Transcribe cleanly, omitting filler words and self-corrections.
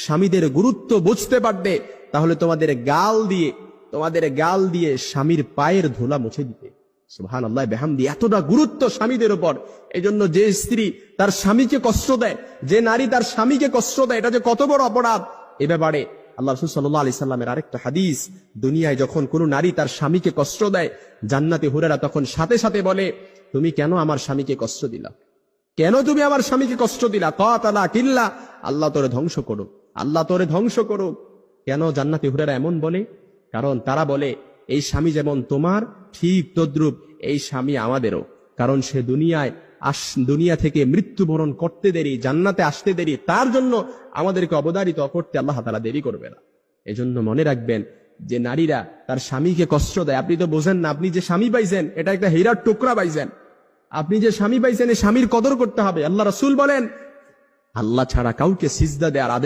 স্বামীদের গুরুত্ব বুঝতে পারবে তাহলে তোমাদের গাল দিয়ে স্বামীর পায়ের ধুলা মুছে দিতে। সুবহানাল্লাহ বিহামদি। এতটা গুরুত্ব স্বামীদের উপর। এজন্য যে স্ত্রী তার স্বামীকে কষ্ট দেয়, যে নারী তার স্বামীকে কষ্ট দেয়, এটা যে কত বড় অপরাধ। এ ব্যাপারে আল্লাহ রাসূল সাল্লাল্লাহু আলাইহি সাল্লামের আরেকটা হাদিস, দুনিয়ায় যখন কোনো নারী তার স্বামীকে কষ্ট দেয়, জান্নাতে হুরেরা তখন সাথে সাথে বলে, তুমি কেন আমার স্বামীকে কষ্ট দিলা? কেন তুমি আমার স্বামীকে কষ্ট দিলা? কাতালা কিল্লা, আল্লাহ তোরে ধ্বংস করুক, আল্লাহ তোরে ধ্বংস করুক। কেন জান্নাতি হুরেরা এমন বলে? কারণ তারা বলে, এই স্বামী যেমন তোমার ঠিক তদ্রূপ এই স্বামী আমাদেরও। কারণ সে দুনিয়া থেকে মৃত্যুবরণ করতে দেরি, জান্নাতে আসতে দেরি, তার জন্য আমাদেরকে অবধারিত করতে আল্লাহ তাআলা দেরি করবে না। এজন্য মনে রাখবেন যে নারীরা তার স্বামীকে কষ্ট দেয়। আপনি তো বোঝেন না, আপনি যে স্বামী পাইছেন এটা একটা হীরার টুকরা পাইছেন। আপনি যে স্বামী পাইছেন এই স্বামীর কদর করতে হবে। আল্লাহ রাসূল বলেন, আল্লাহ ছাড়া কাউকে সিজদা দেওয়ার আদেশ